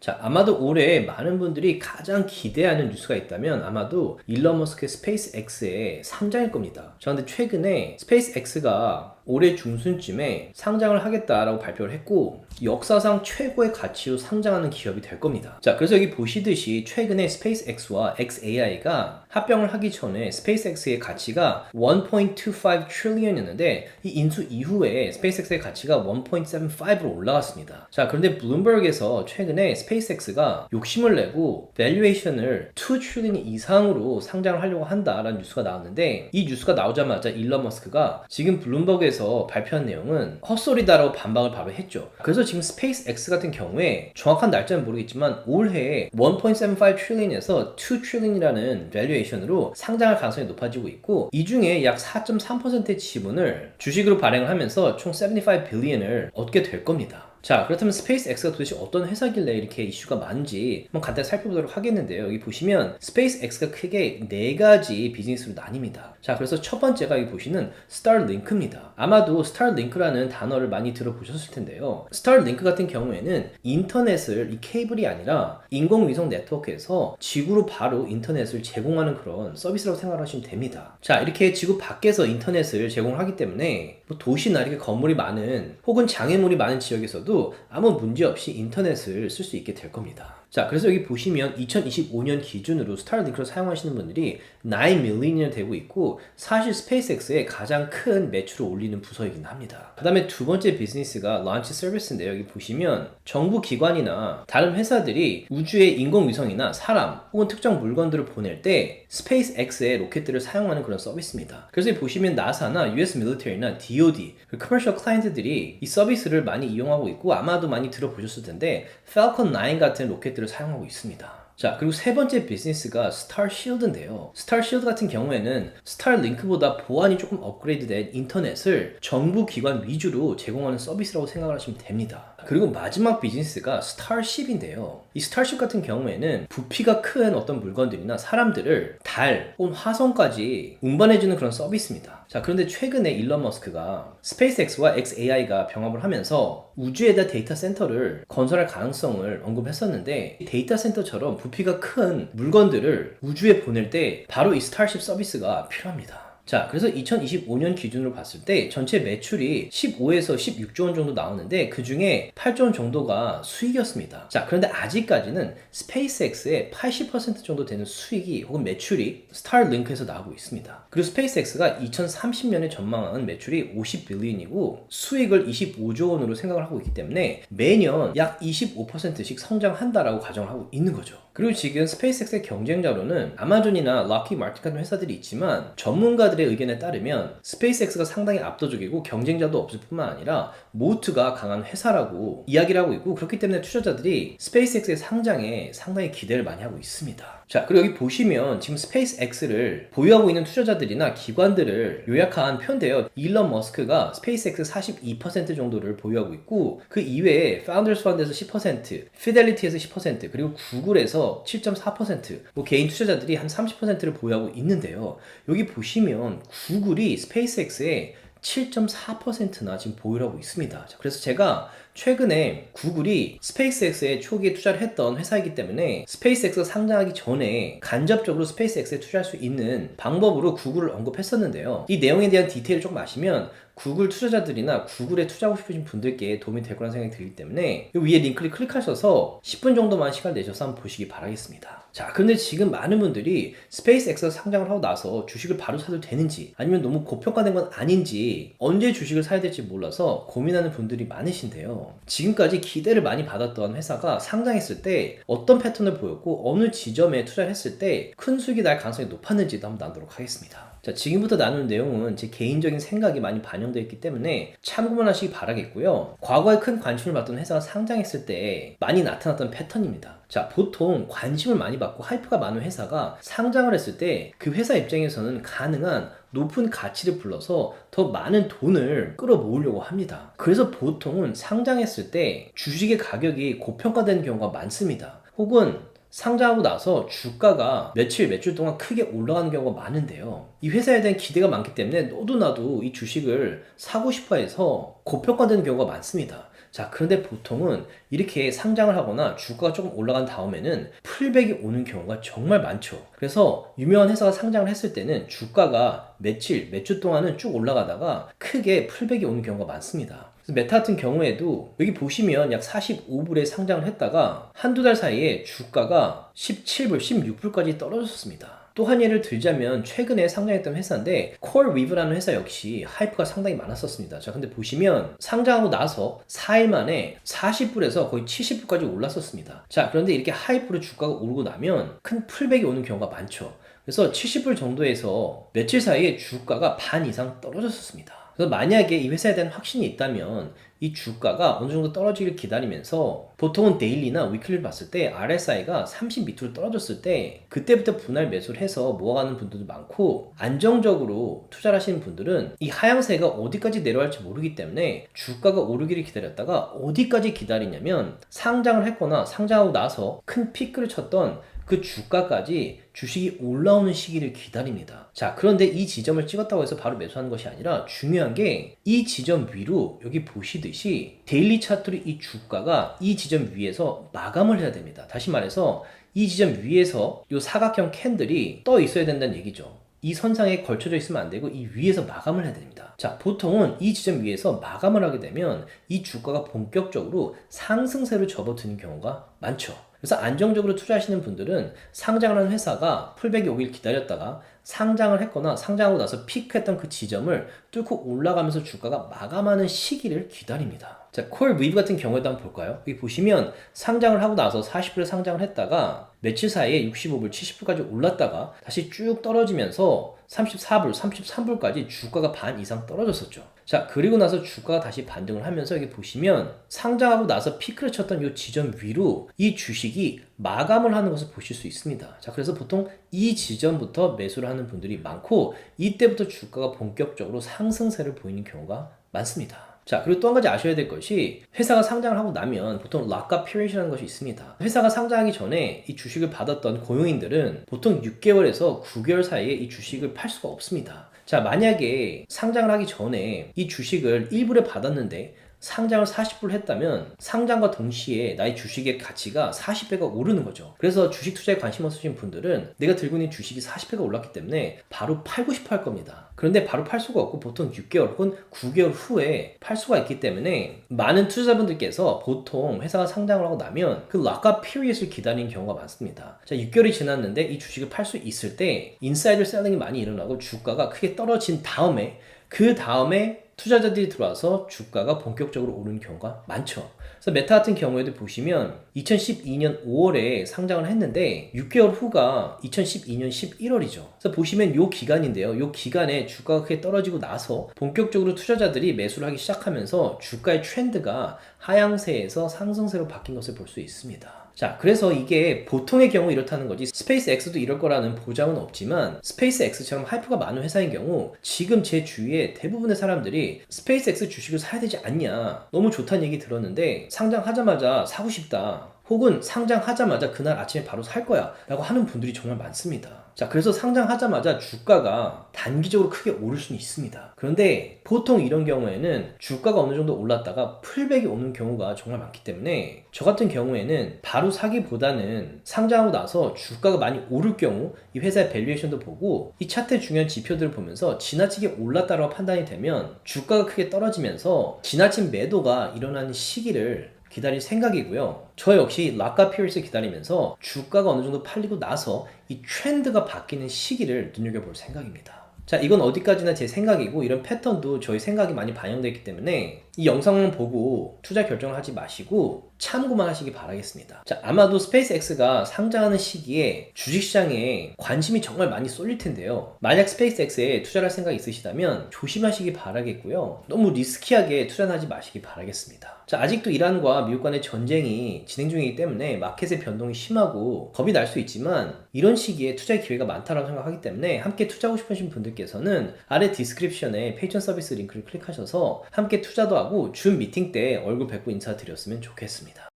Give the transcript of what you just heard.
자, 아마도 올해 많은 분들이 가장 기대하는 뉴스가 있다면 아마도 일론 머스크의 스페이스X의 상장일 겁니다. 저 근데 최근에 스페이스X가 올해 중순쯤에 상장을 하겠다라고 발표를 했고 역사상 최고의 가치로 상장하는 기업이 될 겁니다. 자, 그래서 여기 보시듯이 최근에 스페이스X와 xAI가 합병을 하기 전에 스페이스X의 가치가 1.25 트릴리언이었는데 이 인수 이후에 스페이스X의 가치가 1.75로 올라갔습니다. 자, 그런데 블룸버그에서 최근에 스페이스X가 욕심을 내고 밸류에이션을 2 트릴리언 이상으로 상장을 하려고 한다라는 뉴스가 나왔는데 이 뉴스가 나오자마자 일론 머스크가 지금 블룸버그에서 발표한 내용은 헛소리다라고 반박을 바로 했죠. 그래서 지금 스페이스X 같은 경우에 정확한 날짜는 모르겠지만 올해 1.75 트릴리언에서 2 트릴리언이라는 밸류에이션으로 상장할 가능성이 높아지고 있고 이 중에 약 4.3%의 지분을 주식으로 발행을 하면서 총 75 빌리언을 얻게 될 겁니다. 자, 그렇다면 스페이스X가 도대체 어떤 회사길래 이렇게 이슈가 많은지 한번 간단히 살펴보도록 하겠는데요. 여기 보시면 스페이스X가 크게 4가지 비즈니스로 나뉩니다. 자, 그래서 첫 번째가 여기 보시는 스타링크입니다. 아마도 스타링크라는 단어를 많이 들어보셨을 텐데요. 스타링크 같은 경우에는 인터넷을 이 케이블이 아니라 인공위성 네트워크에서 지구로 바로 인터넷을 제공하는 그런 서비스라고 생각하시면 됩니다. 자, 이렇게 지구 밖에서 인터넷을 제공하기 때문에 뭐 도시나 이렇게 건물이 많은 혹은 장애물이 많은 지역에서도 아무 문제 없이 인터넷을 쓸 수 있게 될 겁니다. 자, 그래서 여기 보시면 2025년 기준으로 스타링크를 사용하시는 분들이 9 밀리언이 되고 있고 사실 스페이스X의 가장 큰 매출을 올리는 부서이긴 합니다. 그 다음에 두 번째 비즈니스가 런치 서비스인데요. 여기 보시면 정부 기관이나 다른 회사들이 우주에 인공위성이나 사람 혹은 특정 물건들을 보낼 때 스페이스X의 로켓들을 사용하는 그런 서비스입니다. 그래서 여기 보시면 나사나 US 밀리터리나 DoD, 커머셜 클라이언트들이 이 서비스를 많이 이용하고 있고 아마도 많이 들어보셨을 텐데 falcon 9 같은 로켓들을 사용하고 있습니다. 자, 그리고 세 번째 비즈니스가 스타쉴드인데요. 스타쉴드 같은 경우에는 스타링크보다 보안이 조금 업그레이드된 인터넷을 정부 기관 위주로 제공하는 서비스라고 생각을 하시면 됩니다. 그리고 마지막 비즈니스가 스타쉽인데요. 이 스타쉽 같은 경우에는 부피가 큰 어떤 물건들이나 사람들을 달 혹은 화성까지 운반해주는 그런 서비스입니다. 자, 그런데 최근에 일론 머스크가 스페이스X와 xAI가 병합을 하면서 우주에다 데이터 센터를 건설할 가능성을 언급했었는데 데이터 센터처럼 부피가 큰 물건들을 우주에 보낼 때 바로 이 스타쉽 서비스가 필요합니다. 자, 그래서 2025년 기준으로 봤을 때 전체 매출이 15에서 16조 원 정도 나오는데 그 중에 8조 원 정도가 수익이었습니다. 자, 그런데 아직까지는 스페이스X의 80% 정도 되는 수익이 혹은 매출이 스타링크에서 나오고 있습니다. 그리고 스페이스X가 2030년에 전망하는 매출이 50빌리언이고 수익을 25조 원으로 생각을 하고 있기 때문에 매년 약 25%씩 성장한다라고 가정을 하고 있는 거죠. 그리고 지금 스페이스X의 경쟁자로는 아마존이나 락히 마틴 같은 회사들이 있지만 전문가들의 의견에 따르면 스페이스X가 상당히 압도적이고 경쟁자도 없을 뿐만 아니라 모트가 강한 회사라고 이야기를 하고 있고 그렇기 때문에 투자자들이 스페이스X의 상장에 상당히 기대를 많이 하고 있습니다. 자, 그리고 여기 보시면 지금 스페이스X를 보유하고 있는 투자자들이나 기관들을 요약한 표인데요. 일론 머스크가 스페이스X 42% 정도를 보유하고 있고 그 이외에 파운더스 펀드에서 10%, 피델리티에서 10%, 그리고 구글에서 7.4%, 뭐 개인 투자자들이 한 30%를 보유하고 있는데요. 여기 보시면 구글이 스페이스X에 7.4%나 지금 보유를 하고 있습니다. 자, 그래서 제가 최근에 구글이 스페이스X에 초기에 투자를 했던 회사이기 때문에 스페이스X가 상장하기 전에 간접적으로 스페이스X에 투자할 수 있는 방법으로 구글을 언급했었는데요. 이 내용에 대한 디테일을 조금 아시면 구글 투자자들이나 구글에 투자하고 싶으신 분들께 도움이 될 거라는 생각이 들기 때문에 이 위에 링크를 클릭하셔서 10분 정도만 시간 내셔서 한번 보시기 바라겠습니다. 자, 그런데 지금 많은 분들이 스페이스X가 상장을 하고 나서 주식을 바로 사도 되는지 아니면 너무 고평가된 건 아닌지 언제 주식을 사야 될지 몰라서 고민하는 분들이 많으신데요. 지금까지 기대를 많이 받았던 회사가 상장했을 때 어떤 패턴을 보였고 어느 지점에 투자를 했을 때 큰 수익이 날 가능성이 높았는지도 한번 나누도록 하겠습니다. 자, 지금부터 나누는 내용은 제 개인적인 생각이 많이 반영되어 있기 때문에 참고만 하시기 바라겠고요. 과거에 큰 관심을 받던 회사가 상장했을 때 많이 나타났던 패턴입니다. 자, 보통 관심을 많이 받고 하이프가 많은 회사가 상장을 했을 때 그 회사 입장에서는 가능한 높은 가치를 불러서 더 많은 돈을 끌어모으려고 합니다. 그래서 보통은 상장했을 때 주식의 가격이 고평가되는 경우가 많습니다. 혹은 상장하고 나서 주가가 며칠 동안 크게 올라가는 경우가 많은데요. 이 회사에 대한 기대가 많기 때문에 너도 나도 이 주식을 사고 싶어 해서 고평가되는 경우가 많습니다. 자, 그런데 보통은 이렇게 상장을 하거나 주가가 조금 올라간 다음에는 풀백이 오는 경우가 정말 많죠. 그래서 유명한 회사가 상장을 했을 때는 주가가 며칠, 몇 주 동안은 쭉 올라가다가 크게 풀백이 오는 경우가 많습니다. 그래서 메타 같은 경우에도 여기 보시면 약 45불에 상장을 했다가 한두 달 사이에 주가가 17불, 16불까지 떨어졌습니다. 또 한 예를 들자면 최근에 상장했던 회사인데 콜위브라는 회사 역시 하이프가 상당히 많았었습니다. 자, 근데 보시면 상장하고 나서 4일 만에 40불에서 거의 70불까지 올랐었습니다. 자, 그런데 이렇게 하이프로 주가가 오르고 나면 큰 풀백이 오는 경우가 많죠. 그래서 70불 정도에서 며칠 사이에 주가가 반 이상 떨어졌었습니다. 그래서 만약에 이 회사에 대한 확신이 있다면 이 주가가 어느 정도 떨어지길 기다리면서 보통은 데일리나 위클리를 봤을 때 RSI가 30 밑으로 떨어졌을 때 그때부터 분할 매수를 해서 모아가는 분들도 많고, 안정적으로 투자를 하시는 분들은 이 하향세가 어디까지 내려갈지 모르기 때문에 주가가 오르기를 기다렸다가 어디까지 기다리냐면 상장을 했거나 상장하고 나서 큰 피크를 쳤던 그 주가까지 주식이 올라오는 시기를 기다립니다. 자, 그런데 이 지점을 찍었다고 해서 바로 매수하는 것이 아니라 중요한 게 이 지점 위로 여기 보시듯이 데일리 차트로 이 주가가 이 지점 위에서 마감을 해야 됩니다. 다시 말해서 이 지점 위에서 이 사각형 캔들이 떠 있어야 된다는 얘기죠. 이 선상에 걸쳐져 있으면 안 되고 이 위에서 마감을 해야 됩니다. 자, 보통은 이 지점 위에서 마감을 하게 되면 이 주가가 본격적으로 상승세로 접어드는 경우가 많죠. 그래서 안정적으로 투자하시는 분들은 상장을 한 회사가 풀백이 오길 기다렸다가 상장을 했거나 상장하고 나서 피크했던 그 지점을 뚫고 올라가면서 주가가 마감하는 시기를 기다립니다. 자, 콜위브 같은 경우에도 한번 볼까요? 여기 보시면 상장을 하고 나서 40불에 상장을 했다가 며칠 사이에 65불, 70불까지 올랐다가 다시 쭉 떨어지면서 34불, 33불까지 주가가 반 이상 떨어졌었죠. 자, 그리고 나서 주가가 다시 반등을 하면서 여기 보시면 상장하고 나서 피크를 쳤던 이 지점 위로 이 주식이 마감을 하는 것을 보실 수 있습니다. 자, 그래서 보통 이 지점부터 매수를 하는 분들이 많고 이때부터 주가가 본격적으로 상승세를 보이는 경우가 많습니다. 자, 그리고 또 한 가지 아셔야 될 것이 회사가 상장을 하고 나면 보통 락업 피리엇이라는 것이 있습니다. 회사가 상장하기 전에 이 주식을 받았던 고용인들은 보통 6개월에서 9개월 사이에 이 주식을 팔 수가 없습니다. 자, 만약에 상장을 하기 전에 이 주식을 1불에 받았는데 상장을 40불 했다면 상장과 동시에 나의 주식의 가치가 40배가 오르는 거죠. 그래서 주식 투자에 관심 없으신 분들은 내가 들고 있는 주식이 40배가 올랐기 때문에 바로 팔고 싶어 할 겁니다. 그런데 바로 팔 수가 없고 보통 6개월 혹은 9개월 후에 팔 수가 있기 때문에 많은 투자자분들께서 보통 회사가 상장을 하고 나면 그 락업 피리엇을 기다리는 경우가 많습니다. 자, 6개월이 지났는데 이 주식을 팔 수 있을 때 인사이더 셀링이 많이 일어나고 주가가 크게 떨어진 다음에 그 다음에 투자자들이 들어와서 주가가 본격적으로 오르는 경우가 많죠. 그래서 메타 같은 경우에도 보시면 2012년 5월에 상장을 했는데 6개월 후가 2012년 11월이죠. 그래서 보시면 이 기간인데요. 이 기간에 주가가 크게 떨어지고 나서 본격적으로 투자자들이 매수를 하기 시작하면서 주가의 트렌드가 하향세에서 상승세로 바뀐 것을 볼 수 있습니다. 자, 그래서 이게 보통의 경우 이렇다는 거지 스페이스X도 이럴 거라는 보장은 없지만 스페이스X처럼 하이프가 많은 회사인 경우 지금 제 주위에 대부분의 사람들이 스페이스X 주식을 사야 되지 않냐, 너무 좋다는 얘기 들었는데 상장하자마자 사고 싶다, 혹은 상장하자마자 그날 아침에 바로 살 거야 라고 하는 분들이 정말 많습니다. 자, 그래서 상장하자마자 주가가 단기적으로 크게 오를 수는 있습니다. 그런데 보통 이런 경우에는 주가가 어느 정도 올랐다가 풀백이 오는 경우가 정말 많기 때문에 저 같은 경우에는 바로 사기보다는 상장하고 나서 주가가 많이 오를 경우 이 회사의 밸류에이션도 보고 이 차트의 중요한 지표들을 보면서 지나치게 올랐다라고 판단이 되면 주가가 크게 떨어지면서 지나친 매도가 일어나는 시기를 기다릴 생각이고요. 저 역시 락업 피리엇을 기다리면서 주가가 어느 정도 팔리고 나서 이 트렌드가 바뀌는 시기를 눈여겨볼 생각입니다. 자, 이건 어디까지나 제 생각이고 이런 패턴도 저희 생각이 많이 반영되어 있기 때문에 이 영상만 보고 투자 결정을 하지 마시고 참고만 하시기 바라겠습니다. 자, 아마도 스페이스X가 상장하는 시기에 주식시장에 관심이 정말 많이 쏠릴 텐데요. 만약 스페이스X에 투자를 할 생각이 있으시다면 조심하시기 바라겠고요. 너무 리스키하게 투자는 하지 마시기 바라겠습니다. 자, 아직도 이란과 미국 간의 전쟁이 진행 중이기 때문에 마켓의 변동이 심하고 겁이 날 수 있지만 이런 시기에 투자의 기회가 많다고 생각하기 때문에 함께 투자하고 싶으신 분들께서는 아래 디스크립션에 페이천 서비스 링크를 클릭하셔서 함께 투자도 하고 줌 미팅 때 얼굴 뵙고 인사드렸으면 좋겠습니다.